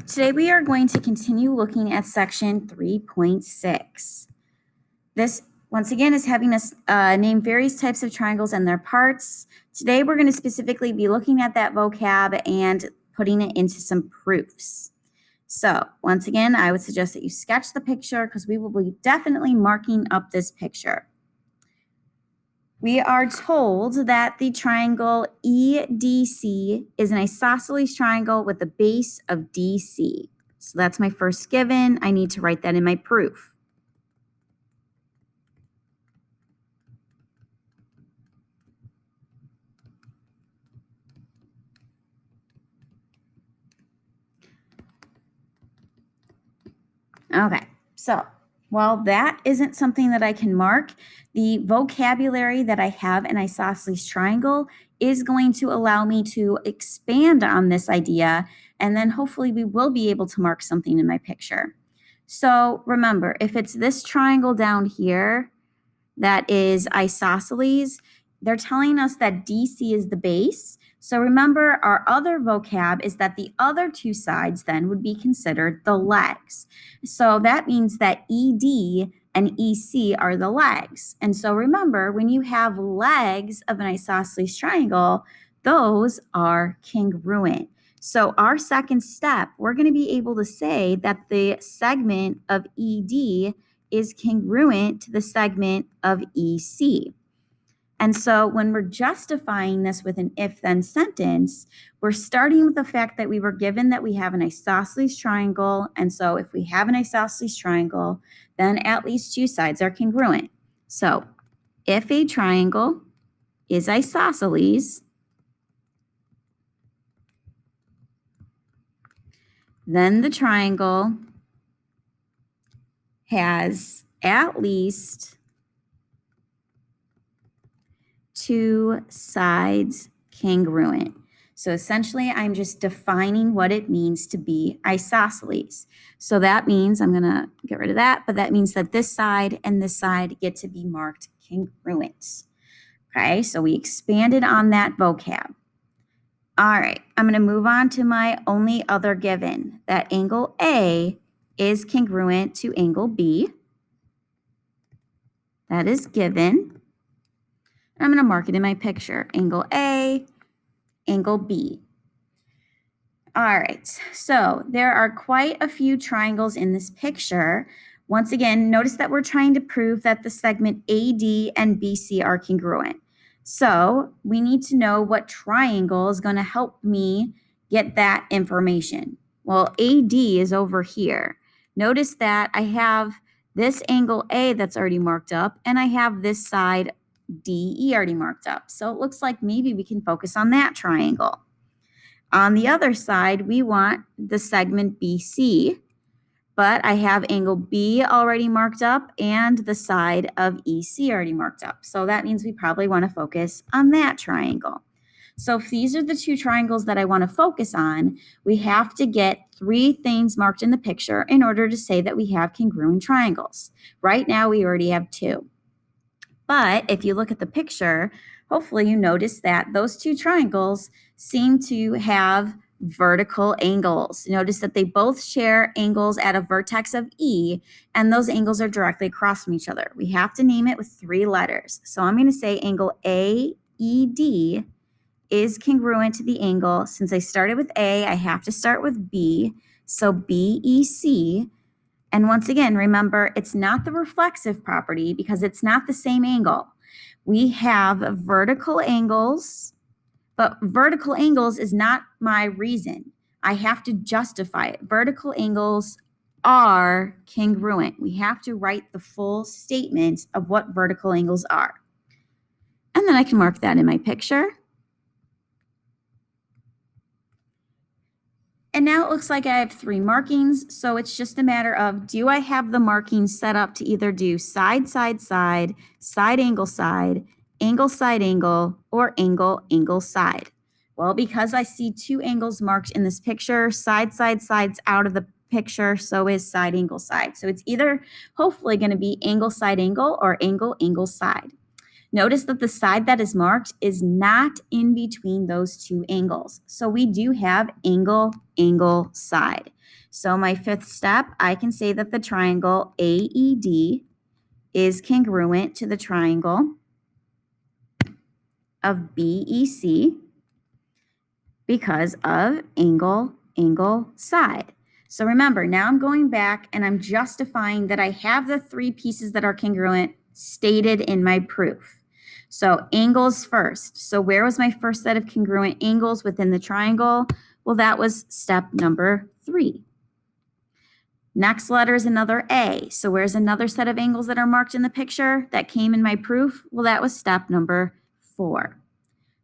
Today we are going to continue looking at section 3.6. This, once again, is having us name various types of triangles and their parts. Today we're going to specifically be looking at that vocab and putting it into some proofs. So, once again, I would suggest that you sketch the picture because we will be definitely marking up this picture. We are told that the triangle EDC is an isosceles triangle with a base of DC. So that's my first given. I need to write that in my proof. Okay, so while that isn't something that I can mark, the vocabulary that I have in isosceles triangle is going to allow me to expand on this idea, and then hopefully we will be able to mark something in my picture. So remember, if it's this triangle down here that is isosceles, they're telling us that DC is the base. So remember, our other vocab is that the other two sides then would be considered the legs. So that means that ED and EC are the legs. And so remember, when you have legs of an isosceles triangle, those are congruent. So our second step, we're going to be able to say that the segment of ED is congruent to the segment of EC. And so when we're justifying this with an if-then sentence, we're starting with the fact that we were given that we have an isosceles triangle. And so if we have an isosceles triangle, then at least two sides are congruent. So if a triangle is isosceles, then the triangle has at least two sides congruent. So essentially, I'm just defining what it means to be isosceles. So that means, I'm going to get rid of that, but that means that this side and this side get to be marked congruent. Okay, so we expanded on that vocab. All right, I'm going to move on to my only other given, that angle A is congruent to angle B. That is given. I'm going to mark it in my picture, angle A, angle B. All right, so there are quite a few triangles in this picture. Once again, notice that we're trying to prove that the segment AD and BC are congruent. So we need to know what triangle is going to help me get that information. Well, AD is over here. Notice that I have this angle A that's already marked up, and I have this side DE already marked up. So it looks like maybe we can focus on that triangle. On the other side, we want the segment BC, but I have angle B already marked up and the side of EC already marked up. So that means we probably want to focus on that triangle. So if these are the two triangles that I want to focus on, we have to get three things marked in the picture in order to say that we have congruent triangles. Right now, we already have two. But if you look at the picture, hopefully you notice that those two triangles seem to have vertical angles. Notice that they both share angles at a vertex of E, and those angles are directly across from each other. We have to name it with three letters. So I'm going to say angle AED is congruent to the angle. Since I started with A, I have to start with B. So BEC. And once again, remember, it's not the reflexive property because it's not the same angle. We have vertical angles, but vertical angles is not my reason. I have to justify it. Vertical angles are congruent. We have to write the full statement of what vertical angles are. And then I can mark that in my picture. And now it looks like I have three markings, so it's just a matter of, do I have the markings set up to either do side, side, side, side, angle, side, angle, or angle, angle, side? Well, because I see two angles marked in this picture, side, side's out of the picture, so is side, angle, side. So it's either hopefully going to be angle, side, angle, or angle, angle, side. Notice that the side that is marked is not in between those two angles. So we do have angle, angle, side. So my fifth step, I can say that the triangle AED is congruent to the triangle of BEC because of angle, angle, side. So remember, now I'm going back and I'm justifying that I have the three pieces that are congruent stated in my proof. So angles first. So where was my first set of congruent angles within the triangle? Well, that was step number 3. Next letter is another A. So where's another set of angles that are marked in the picture that came in my proof? Well, that was step number 4.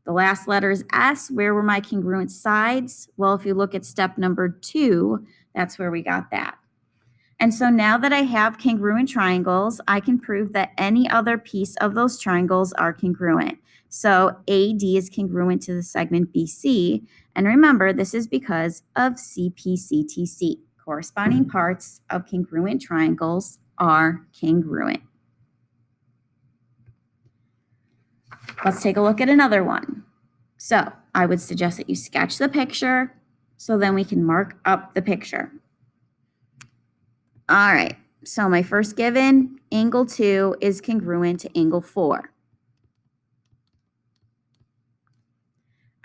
The last letter is S. Where were my congruent sides? Well, if you look at step number 2, that's where we got that. And so now that I have congruent triangles, I can prove that any other piece of those triangles are congruent. So AD is congruent to the segment BC. And remember, this is because of CPCTC. Corresponding parts of congruent triangles are congruent. Let's take a look at another one. So I would suggest that you sketch the picture so then we can mark up the picture. All right, so my first given, angle 2 is congruent to angle 4.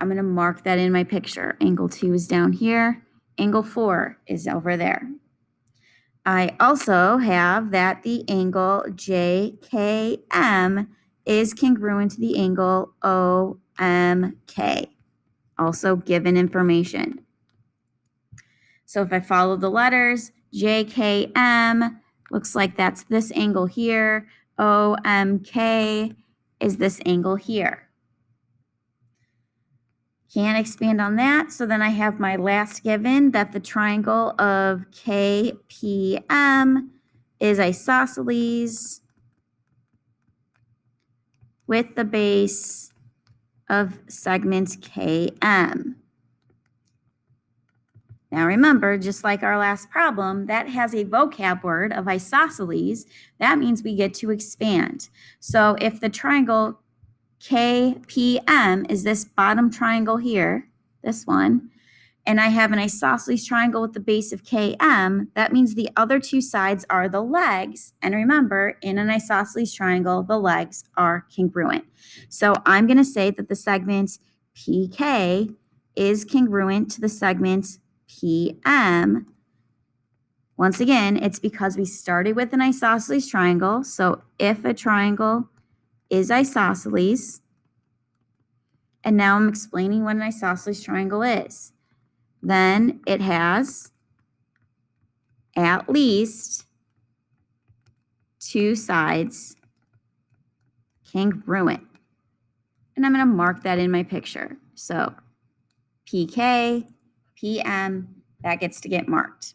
I'm going to mark that in my picture. Angle 2 is down here. Angle 4 is over there. I also have that the angle JKM is congruent to the angle OMK. Also given information. So if I follow the letters, JKM looks like that's this angle here. OMK is this angle here. Can't expand on that. So then I have my last given that the triangle of KPM is isosceles with the base of segment KM. Now remember, just like our last problem, that has a vocab word of isosceles. That means we get to expand. So if the triangle KPM is this bottom triangle here, this one, and I have an isosceles triangle with the base of KM, that means the other two sides are the legs. And remember, in an isosceles triangle, the legs are congruent. So I'm going to say that the segment PK is congruent to the segment PM. Once again, it's because we started with an isosceles triangle. So if a triangle is isosceles, and now I'm explaining what an isosceles triangle is, then it has at least two sides congruent. And I'm going to mark that in my picture. So PK, PM, that gets to get marked.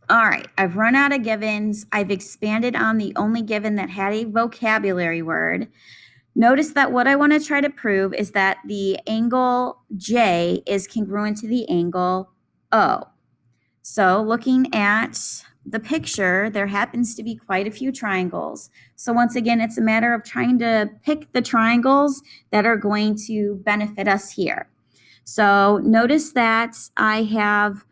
All right, I've run out of givens. I've expanded on the only given that had a vocabulary word. Notice that what I want to try to prove is that the angle J is congruent to the angle O. So looking at the picture, there happens to be quite a few triangles. So once again, it's a matter of trying to pick the triangles that are going to benefit us here. So notice that I have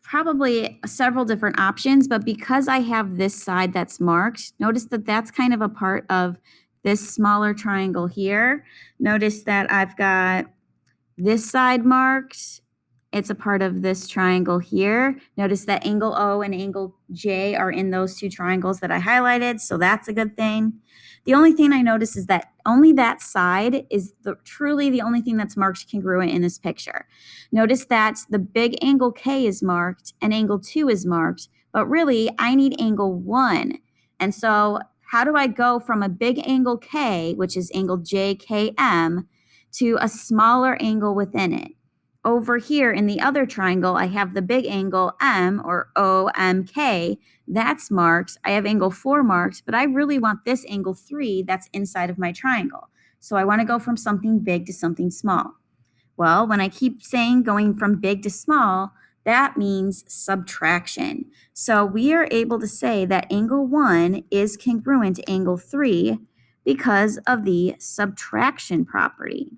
probably several different options, but because I have this side that's marked, notice that that's kind of a part of this smaller triangle here. Notice that I've got this side marked. It's a part of this triangle here. Notice that angle O and angle J are in those two triangles that I highlighted, so that's a good thing. The only thing I notice is that only that side is truly the only thing that's marked congruent in this picture. Notice that the big angle K is marked and angle 2 is marked, but really I need angle 1. And so how do I go from a big angle K, which is angle JKM, to a smaller angle within it? Over here in the other triangle, I have the big angle M or OMK. That's marked. I have angle 4 marked, but I really want this angle 3 that's inside of my triangle. So I want to go from something big to something small. Well, when I keep saying going from big to small, That means subtraction. So we are able to say that angle 1 is congruent to angle 3 because of the subtraction property.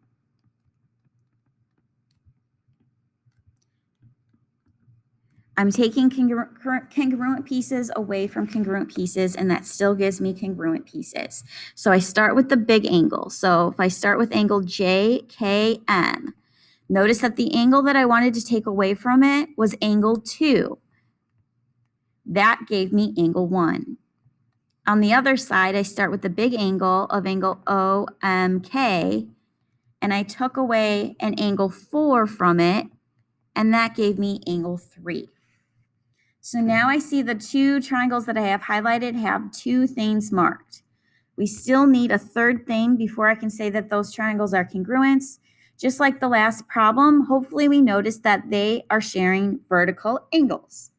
I'm taking congruent pieces away from congruent pieces, and that still gives me congruent pieces. So I start with the big angle. So if I start with angle JKM, notice that the angle that I wanted to take away from it was angle 2. That gave me angle 1. On the other side, I start with the big angle of angle OMK, and I took away an angle 4 from it, and that gave me angle 3. So now I see the two triangles that I have highlighted have two things marked. We still need a third thing before I can say that those triangles are congruent. Just like the last problem, hopefully we noticed that they are sharing vertical angles.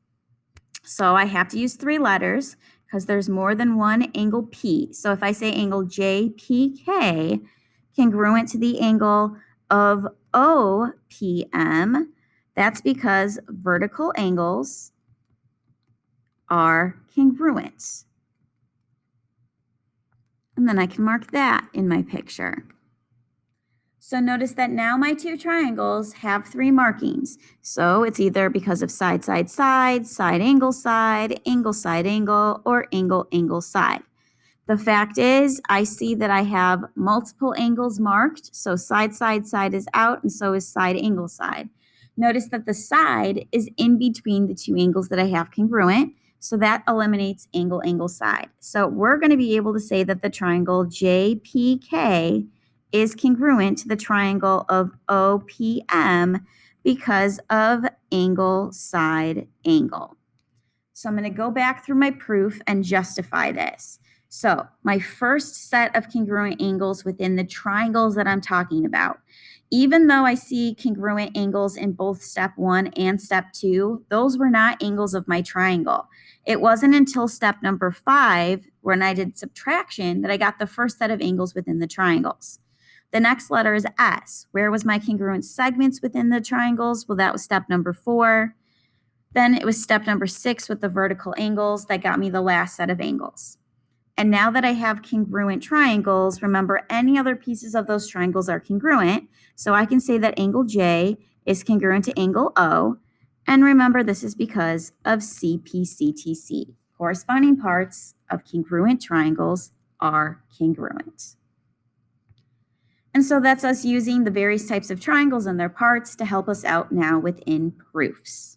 So I have to use 3 letters because there's more than one angle P. So if I say angle JPK, congruent to the angle of OPM, that's because vertical angles are congruent. And then I can mark that in my picture. So notice that now my two triangles have 3 markings. So it's either because of side, side, side, side, angle, or angle, angle, side. The fact is, I see that I have multiple angles marked. So side, side, side is out, and so is side, angle, side. Notice that the side is in between the two angles that I have congruent. So that eliminates angle, angle, side. So we're going to be able to say that the triangle JPK is congruent to the triangle of OPM because of angle, side, angle. So I'm going to go back through my proof and justify this. So my first set of congruent angles within the triangles that I'm talking about, even though I see congruent angles in both step 1 and step 2, those were not angles of my triangle. It wasn't until step number 5, when I did subtraction, that I got the first set of angles within the triangles. The next letter is S. Where was my congruent segments within the triangles? Well, that was step number 4. Then it was step number 6 with the vertical angles that got me the last set of angles. And now that I have congruent triangles, remember any other pieces of those triangles are congruent. So I can say that angle J is congruent to angle O. And remember, this is because of CPCTC. Corresponding parts of congruent triangles are congruent. And so that's us using the various types of triangles and their parts to help us out now within proofs.